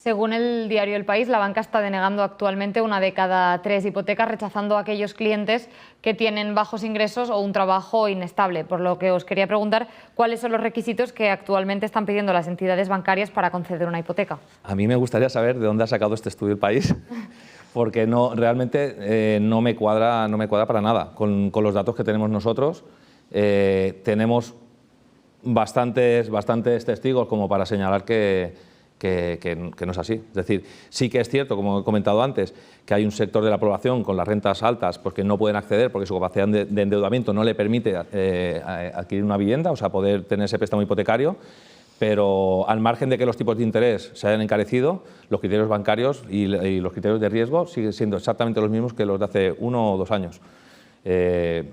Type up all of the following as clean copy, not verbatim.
Según el diario El País, la banca está denegando actualmente una de cada 3 hipotecas, rechazando a aquellos clientes que tienen bajos ingresos o un trabajo inestable. Por lo que os quería preguntar cuáles son los requisitos que actualmente están pidiendo las entidades bancarias para conceder una hipoteca. A mí me gustaría saber de dónde ha sacado este estudio El País, porque realmente no me cuadra para nada con los datos que tenemos nosotros. Tenemos bastantes testigos como para señalar que no es así. Es decir, sí que es cierto, como he comentado antes, que hay un sector de la población con las rentas altas porque no pueden acceder, porque su capacidad de endeudamiento no le permite adquirir una vivienda, o sea, poder tener ese préstamo hipotecario, pero al margen de que los tipos de interés se hayan encarecido, los criterios bancarios y los criterios de riesgo siguen siendo exactamente los mismos que los de hace 1 o 2 años.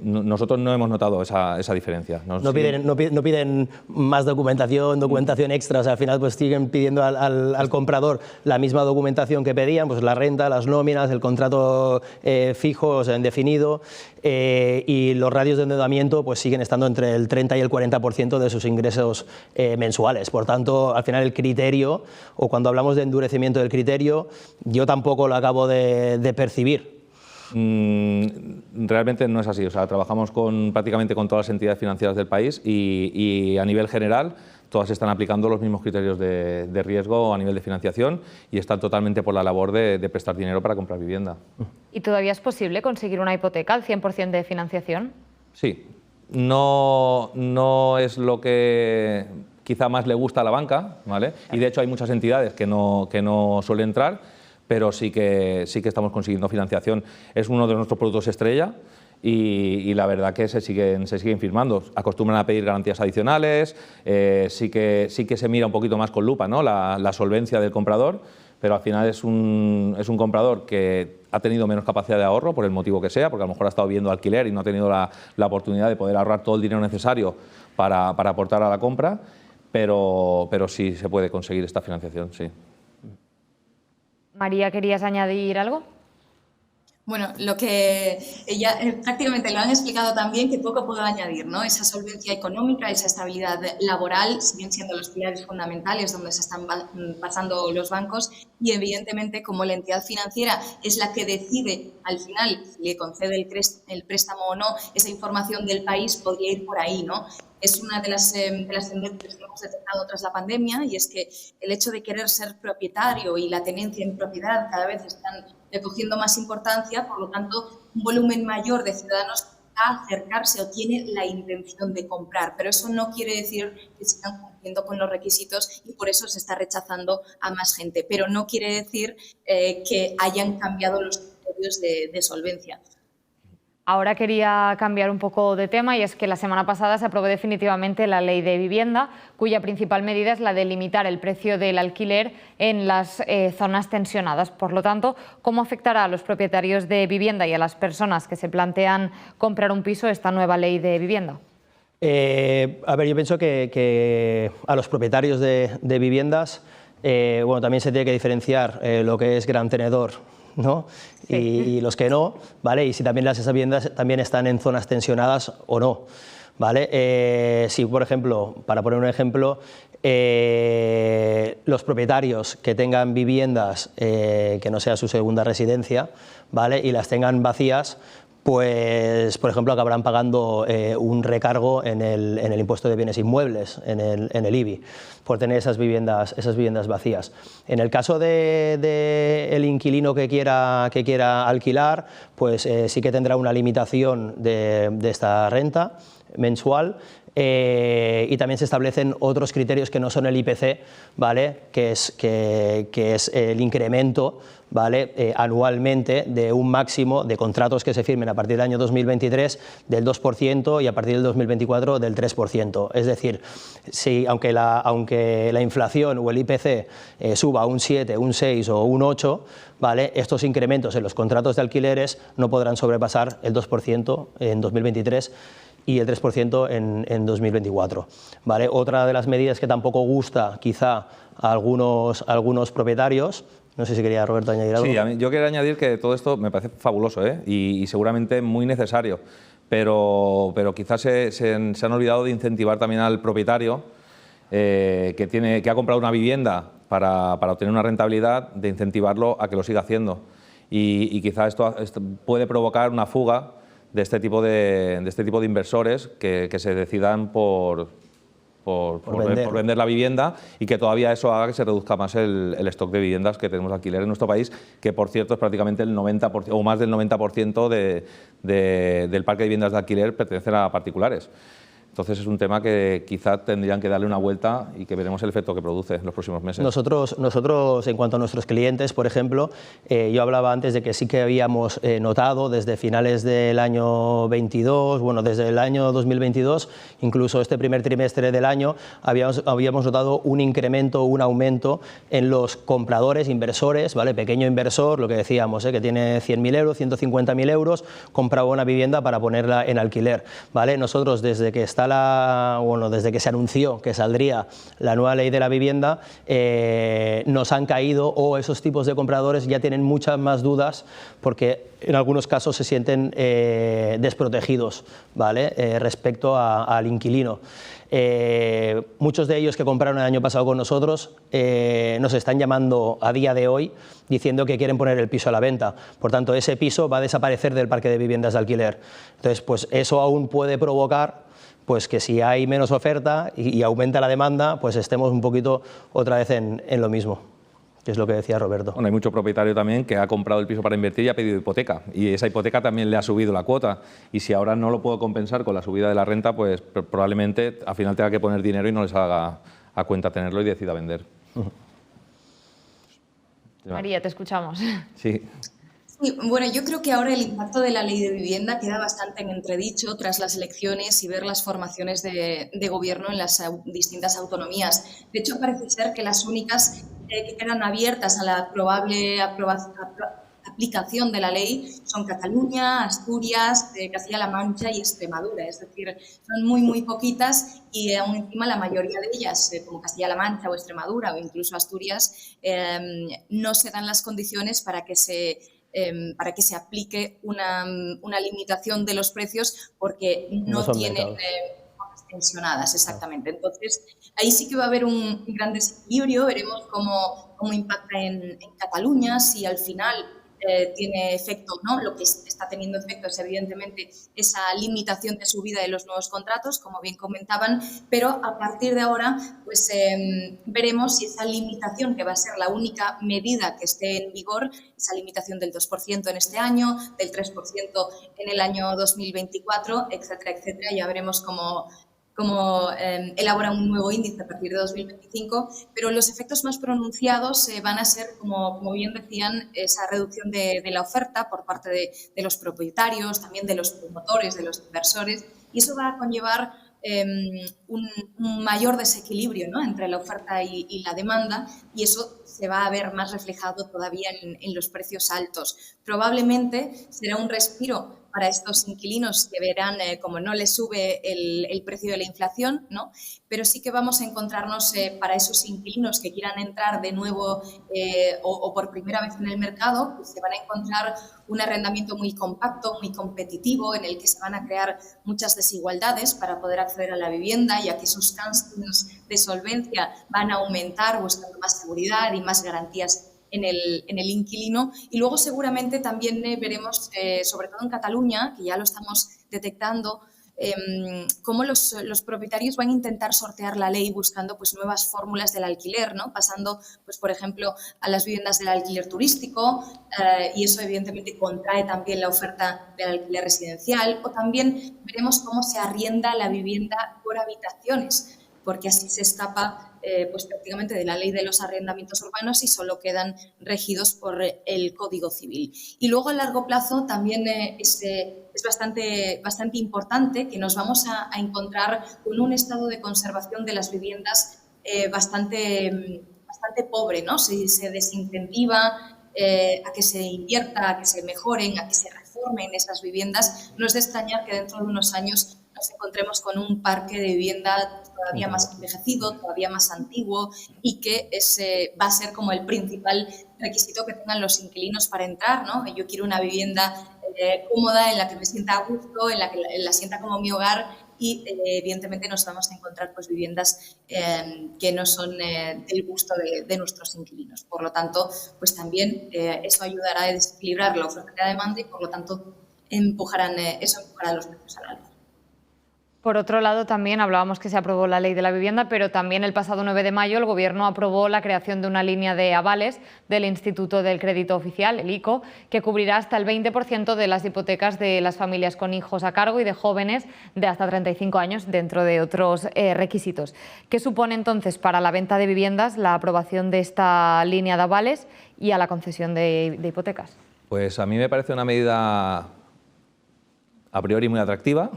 Nosotros no hemos notado esa diferencia. No piden más documentación extra, o sea, al final pues siguen pidiendo al comprador la misma documentación que pedían, pues la renta, las nóminas, el contrato fijo, o sea, indefinido, y los ratios de endeudamiento pues siguen estando entre el 30 y el 40% de sus ingresos mensuales. Por tanto, al final el criterio, o cuando hablamos de endurecimiento del criterio, yo tampoco lo acabo de percibir. Realmente no es así, o sea, trabajamos prácticamente con todas las entidades financieras del país y a nivel general todas están aplicando los mismos criterios de riesgo a nivel de financiación y están totalmente por la labor de prestar dinero para comprar vivienda. ¿Y todavía es posible conseguir una hipoteca al 100% de financiación? Sí, no es lo que quizá más le gusta a la banca, ¿vale? Y de hecho hay muchas entidades que no suelen entrar, pero sí que estamos consiguiendo financiación. Es uno de nuestros productos estrella y la verdad que se siguen firmando. Acostumbran a pedir garantías adicionales, sí que se mira un poquito más con lupa, ¿no? la solvencia del comprador, pero al final es un comprador que ha tenido menos capacidad de ahorro, por el motivo que sea, porque a lo mejor ha estado viviendo alquiler y no ha tenido la oportunidad de poder ahorrar todo el dinero necesario para aportar a la compra, pero sí se puede conseguir esta financiación, sí. María, ¿querías añadir algo? Bueno, lo que ya prácticamente lo han explicado también, que poco puedo añadir, ¿no? Esa solvencia económica, esa estabilidad laboral siguen siendo los pilares fundamentales donde se están basando los bancos y, evidentemente, como la entidad financiera es la que decide al final si le concede el préstamo o no, esa información del país podría ir por ahí, ¿no? Es una de las tendencias que hemos detectado tras la pandemia y es que el hecho de querer ser propietario y la tenencia en propiedad cada vez están cogiendo más importancia, por lo tanto, un volumen mayor de ciudadanos va a acercarse o tiene la intención de comprar, pero eso no quiere decir que se están cumpliendo con los requisitos y por eso se está rechazando a más gente, pero no quiere decir que hayan cambiado los criterios de solvencia. Ahora quería cambiar un poco de tema y es que la semana pasada se aprobó definitivamente la Ley de Vivienda, cuya principal medida es la de limitar el precio del alquiler en las zonas tensionadas. Por lo tanto, ¿cómo afectará a los propietarios de vivienda y a las personas que se plantean comprar un piso esta nueva Ley de Vivienda? A ver, yo pienso que a los propietarios de viviendas, bueno, también se tiene que diferenciar lo que es gran tenedor, ¿no? Sí. Y los que no, ¿vale? Y si también esas viviendas también están en zonas tensionadas o no, ¿vale? Si, por ejemplo, para poner un ejemplo, los propietarios que tengan viviendas que no sea su segunda residencia, ¿vale? Y las tengan vacías, pues, por ejemplo, acabarán pagando un recargo en el impuesto de bienes inmuebles, en el IBI, por tener esas viviendas vacías. En el caso del inquilino que quiera alquilar, pues sí que tendrá una limitación de esta renta mensual. Y también se establecen otros criterios que no son el IPC, ¿vale? que es el incremento, ¿vale? Anualmente de un máximo de contratos que se firmen a partir del año 2023 del 2% y a partir del 2024 del 3%. Es decir, aunque la inflación o el IPC suba un 7, un 6 o un 8, ¿vale? Estos incrementos en los contratos de alquileres no podrán sobrepasar el 2% en 2023 y el 3% en 2024. ¿Vale? Otra de las medidas que tampoco gusta quizá a algunos propietarios, no sé si quería Roberto añadir algo. Sí, yo quería añadir que todo esto me parece fabuloso, y seguramente muy necesario, pero quizás se han olvidado de incentivar también al propietario que ha comprado una vivienda para obtener una rentabilidad, de incentivarlo a que lo siga haciendo. Y quizá esto puede provocar una fuga de este tipo de inversores que se decidan por vender la vivienda, y que todavía eso haga que se reduzca más el stock de viviendas que tenemos de alquiler en nuestro país, que por cierto es prácticamente el 90% o más del 90% del parque de viviendas de alquiler pertenecen a particulares. Entonces es un tema que quizá tendrían que darle una vuelta y que veremos el efecto que produce en los próximos meses. Nosotros, en cuanto a nuestros clientes, por ejemplo, yo hablaba antes de que sí que habíamos notado desde finales del año 22, bueno, desde el año 2022, incluso este primer trimestre del año, habíamos notado un incremento, un aumento en los compradores, inversores, ¿vale? Pequeño inversor, lo que decíamos, que tiene 100.000 euros, 150.000 euros, compraba una vivienda para ponerla en alquiler, ¿vale? Nosotros desde que desde que se anunció que saldría la nueva ley de la vivienda, nos han caído, o esos tipos de compradores ya tienen muchas más dudas, porque en algunos casos se sienten desprotegidos, ¿vale? Respecto al inquilino. Muchos de ellos que compraron el año pasado con nosotros nos están llamando a día de hoy diciendo que quieren poner el piso a la venta. Por tanto, ese piso va a desaparecer del parque de viviendas de alquiler. Entonces, pues eso aún puede provocar pues que si hay menos oferta y aumenta la demanda, pues estemos un poquito otra vez en lo mismo, que es lo que decía Roberto. Bueno, hay mucho propietario también que ha comprado el piso para invertir y ha pedido hipoteca, y esa hipoteca también le ha subido la cuota, y si ahora no lo puedo compensar con la subida de la renta, pues probablemente al final tenga que poner dinero y no les haga a cuenta tenerlo y decida vender. María, te escuchamos. Sí. Sí, bueno, yo creo que ahora el impacto de la ley de vivienda queda bastante en entredicho tras las elecciones y ver las formaciones de gobierno en las distintas autonomías. De hecho, parece ser que las únicas que quedan abiertas a la probable aplicación de la ley son Cataluña, Asturias, Castilla-La Mancha y Extremadura. Es decir, son muy poquitas, y aún encima la mayoría de ellas, como Castilla-La Mancha o Extremadura o incluso Asturias, no se dan las condiciones para que se aplique una limitación de los precios, porque no tienen tensionadas, exactamente. Exacto. Entonces, ahí sí que va a haber un gran desequilibrio. Veremos cómo impacta en Cataluña, si al final tiene efecto, ¿no? Lo que está teniendo efecto es evidentemente esa limitación de subida de los nuevos contratos, como bien comentaban, pero a partir de ahora pues veremos si esa limitación, que va a ser la única medida que esté en vigor, esa limitación del 2% en este año, del 3% en el año 2024, etcétera, etcétera. Ya veremos cómo elabora un nuevo índice a partir de 2025, pero los efectos más pronunciados van a ser, como bien decían, esa reducción de la oferta por parte de los propietarios, también de los promotores, de los inversores, y eso va a conllevar un mayor desequilibrio, ¿no?, entre la oferta y la demanda, y eso se va a ver más reflejado todavía en los precios altos. Probablemente será un respiro para estos inquilinos que verán como no les sube el precio de la inflación, ¿no? Pero sí que vamos a encontrarnos para esos inquilinos que quieran entrar de nuevo o por primera vez en el mercado, pues se van a encontrar un arrendamiento muy compacto, muy competitivo, en el que se van a crear muchas desigualdades para poder acceder a la vivienda, ya que esos cánceres de solvencia van a aumentar, buscando más seguridad y más garantías en el inquilino. Y luego seguramente también veremos, sobre todo en Cataluña, que ya lo estamos detectando, cómo los propietarios van a intentar sortear la ley buscando pues nuevas fórmulas del alquiler, ¿no? Pasando, pues, por ejemplo, a las viviendas del alquiler turístico, y eso evidentemente contrae también la oferta del alquiler residencial, o también veremos cómo se arrienda la vivienda por habitaciones, porque así se escapa pues prácticamente de la ley de los arrendamientos urbanos y solo quedan regidos por el Código Civil. Y luego a largo plazo también es bastante importante que nos vamos a encontrar con un estado de conservación de las viviendas bastante pobre, ¿no? Se desincentiva a que se invierta, a que se mejoren, a que se reformen esas viviendas. No es de extrañar que dentro de unos años nos encontremos con un parque de vivienda todavía más envejecido, todavía más antiguo, y que va a ser como el principal requisito que tengan los inquilinos para entrar, ¿no? Yo quiero una vivienda cómoda, en la que me sienta a gusto, en la que la sienta como mi hogar, y evidentemente nos vamos a encontrar pues viviendas que no son del gusto de nuestros inquilinos. Por lo tanto, pues también eso ayudará a desequilibrar la oferta y la demanda y por lo tanto eso empujará los precios al alza. Por otro lado, también hablábamos que se aprobó la Ley de la Vivienda, pero también el pasado 9 de mayo el Gobierno aprobó la creación de una línea de avales del Instituto del Crédito Oficial, el ICO, que cubrirá hasta el 20% de las hipotecas de las familias con hijos a cargo y de jóvenes de hasta 35 años, dentro de otros requisitos. ¿Qué supone entonces para la venta de viviendas la aprobación de esta línea de avales y a la concesión de hipotecas? Pues a mí me parece una medida a priori muy atractiva,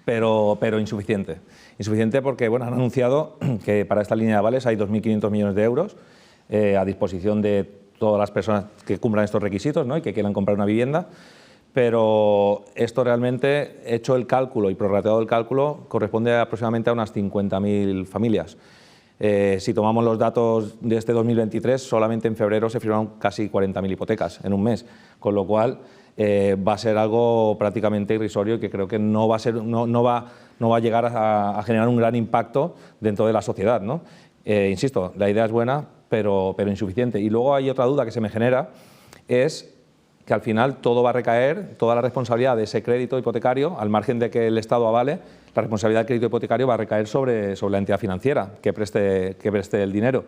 pero insuficiente. Insuficiente porque bueno, han anunciado que para esta línea de avales hay 2.500 millones de euros a disposición de todas las personas que cumplan estos requisitos, ¿no? Y que quieran comprar una vivienda, pero esto realmente, hecho el cálculo y prorrateado el cálculo, corresponde aproximadamente a unas 50.000 familias. Si tomamos los datos de este 2023, solamente en febrero se firmaron casi 40.000 hipotecas en un mes, con lo cual va a ser algo prácticamente irrisorio y que creo que no va a llegar a generar un gran impacto dentro de la sociedad, ¿no? Insisto, la idea es buena, pero insuficiente. Y luego hay otra duda que se me genera, es que al final todo va a recaer, toda la responsabilidad de ese crédito hipotecario, al margen de que el Estado avale, la responsabilidad del crédito hipotecario va a recaer sobre la entidad financiera que preste el dinero.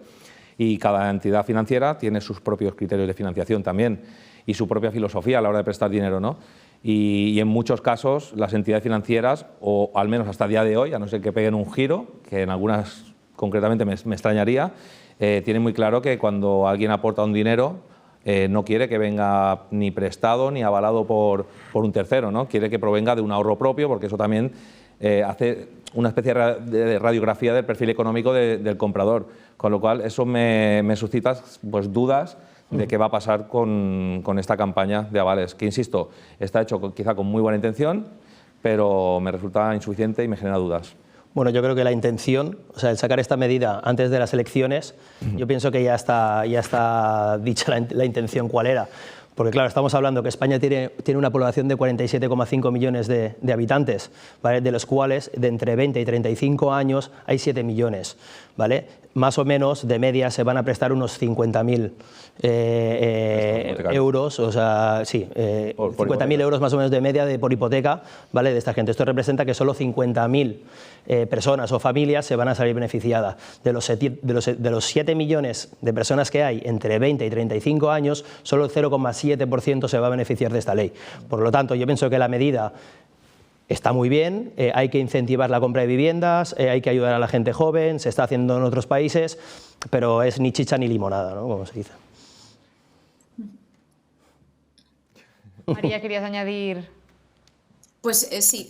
Y cada entidad financiera tiene sus propios criterios de financiación también y su propia filosofía a la hora de prestar dinero, ¿no? Y en muchos casos las entidades financieras, o al menos hasta el día de hoy, a no ser que peguen un giro, que en algunas concretamente me extrañaría, tienen muy claro que cuando alguien aporta un dinero no quiere que venga ni prestado ni avalado por un tercero, ¿no? Quiere que provenga de un ahorro propio, porque eso también hace una especie de radiografía del perfil económico del comprador, con lo cual eso me suscita pues, dudas de qué va a pasar con esta campaña de avales, que insisto, está hecho quizá con muy buena intención, pero me resulta insuficiente y me genera dudas. Bueno, yo creo que la intención, o sea, el sacar esta medida antes de las elecciones, yo pienso que ya está dicha la intención cuál era. Porque claro, estamos hablando que España tiene una población de 47,5 millones de habitantes, ¿vale? De los cuales de entre 20 y 35 años hay 7 millones. ¿Vale? Más o menos de media se van a prestar unos 50.000 euros, o sea, sí, 50.000 euros más o menos de media por hipoteca, ¿vale? De esta gente. Esto representa que solo 50.000 personas o familias se van a salir beneficiadas. De los 7 millones de personas que hay entre 20 y 35 años, solo el 0,7% se va a beneficiar de esta ley. Por lo tanto, yo pienso que la medida está muy bien, hay que incentivar la compra de viviendas, hay que ayudar a la gente joven, se está haciendo en otros países, pero es ni chicha ni limonada, ¿no? Como se dice. María, ¿querías añadir? Pues sí,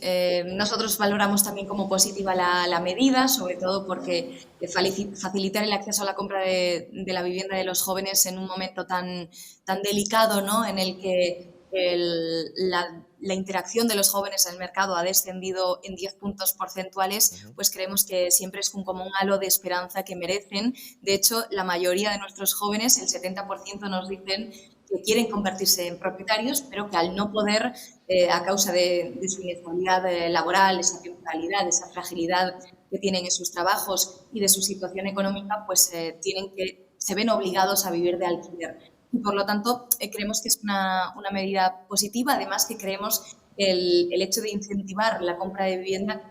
nosotros valoramos también como positiva la medida, sobre todo porque facilitar el acceso a la compra de la vivienda de los jóvenes en un momento tan delicado, ¿no? En el que la interacción de los jóvenes en el mercado ha descendido en 10 puntos porcentuales, pues creemos que siempre es como un halo de esperanza que merecen. De hecho, la mayoría de nuestros jóvenes, el 70%, nos dicen que quieren convertirse en propietarios, pero que al no poder, a causa de su inestabilidad laboral, esa temporalidad, esa fragilidad que tienen en sus trabajos y de su situación económica, pues se ven obligados a vivir de alquiler. Y por lo tanto, creemos que es una medida positiva. Además, que creemos que el hecho de incentivar la compra de vivienda,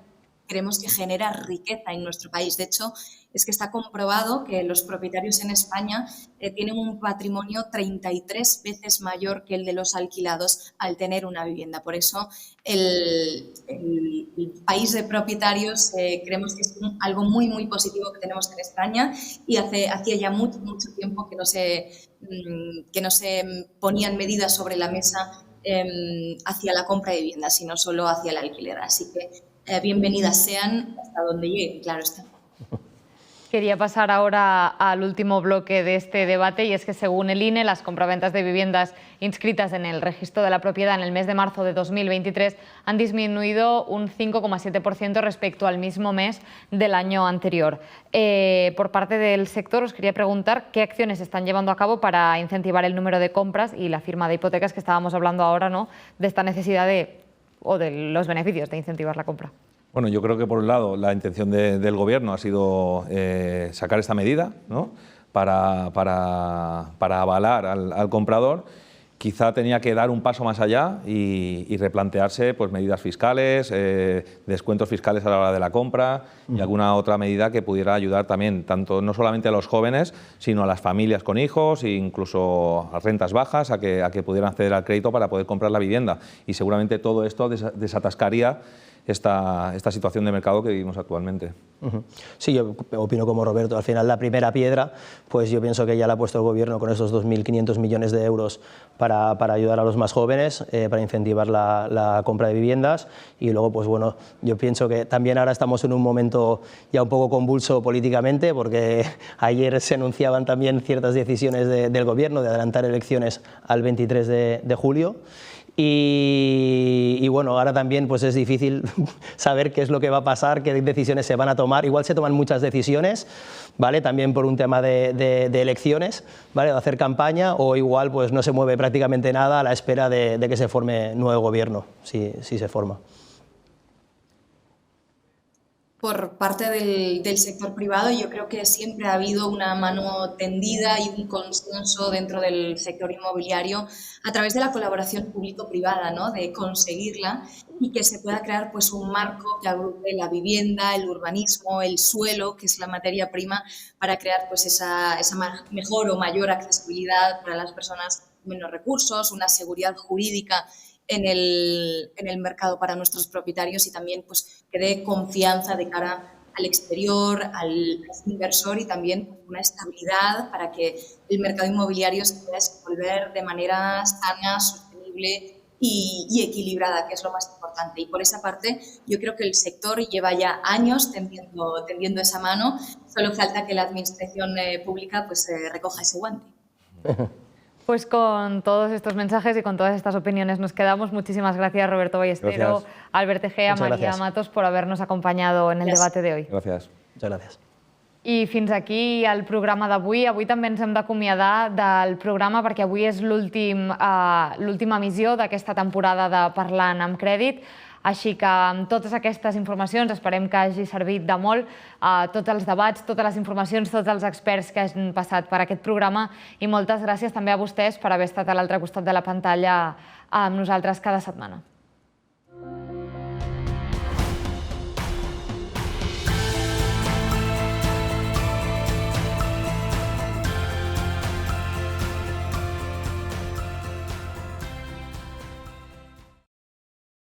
creemos que genera riqueza en nuestro país. De hecho, es que está comprobado que los propietarios en España tienen un patrimonio 33 veces mayor que el de los alquilados al tener una vivienda. Por eso, el país de propietarios creemos que es algo muy, muy positivo que tenemos en España, y hacía ya mucho tiempo que no se ponían medidas sobre la mesa hacia la compra de vivienda, sino solo hacia el alquiler. Así que bienvenidas sean hasta donde lleguen, claro está. Quería pasar ahora al último bloque de este debate, y es que según el INE, las compraventas de viviendas inscritas en el registro de la propiedad en el mes de marzo de 2023 han disminuido un 5,7% respecto al mismo mes del año anterior. Por parte del sector, os quería preguntar qué acciones están llevando a cabo para incentivar el número de compras y la firma de hipotecas, que estábamos hablando ahora, ¿no?, de esta necesidad o de los beneficios de incentivar la compra. Bueno, yo creo que por un lado la intención del Gobierno ha sido sacar esta medida, ¿no?, para avalar al comprador. Quizá tenía que dar un paso más allá y replantearse pues, medidas fiscales, descuentos fiscales a la hora de la compra y alguna otra medida que pudiera ayudar también, tanto no solamente a los jóvenes, sino a las familias con hijos e incluso a rentas bajas, a que pudieran acceder al crédito para poder comprar la vivienda. Y seguramente todo esto desatascaría esta situación de mercado que vivimos actualmente. Sí, yo opino como Roberto. Al final, la primera piedra, pues yo pienso que ya la ha puesto el Gobierno con esos 2.500 millones de euros para ayudar a los más jóvenes, para incentivar la compra de viviendas. Y luego, pues bueno, yo pienso que también ahora estamos en un momento ya un poco convulso políticamente, porque ayer se anunciaban también ciertas decisiones del Gobierno de adelantar elecciones al 23 de julio. Y bueno, ahora también pues es difícil saber qué es lo que va a pasar, qué decisiones se van a tomar. Igual se toman muchas decisiones, ¿vale?, también por un tema de elecciones, ¿vale?, de hacer campaña, o igual pues no se mueve prácticamente nada a la espera de que se forme nuevo gobierno, si se forma. Por parte del sector privado, yo creo que siempre ha habido una mano tendida y un consenso dentro del sector inmobiliario a través de la colaboración público-privada, ¿no?, de conseguirla y que se pueda crear pues, un marco que agrupe la vivienda, el urbanismo, el suelo, que es la materia prima, para crear pues, esa mejor o mayor accesibilidad para las personas con menos recursos, una seguridad jurídica en el mercado para nuestros propietarios y también pues, que dé confianza de cara al exterior, al inversor y también una estabilidad para que el mercado inmobiliario se pueda desenvolver de manera sana, sostenible y equilibrada, que es lo más importante. Y por esa parte yo creo que el sector lleva ya años tendiendo esa mano, solo falta que la administración pública pues, recoja ese guante. Pues con todos estos mensajes y con todas estas opiniones nos quedamos. Muchísimas gracias, Roberto Ballestero, Gracias. Albert Egea, Muchas María gracias. Matos, por habernos acompanyado en el debate de hoy. Gracias. Muchas gracias. I fins aquí el programa d'avui. Avui també ens hem d'acomiadar del programa perquè avui és l'última emissió d'aquesta temporada de Parlant amb Crèdit. Així que amb totes aquestes informacions esperem que hagi servit de molt tots els debats, totes les informacions, tots els experts que han passat per aquest programa i moltes gràcies també a vostès per haver estat a l'altre costat de la pantalla amb nosaltres cada setmana.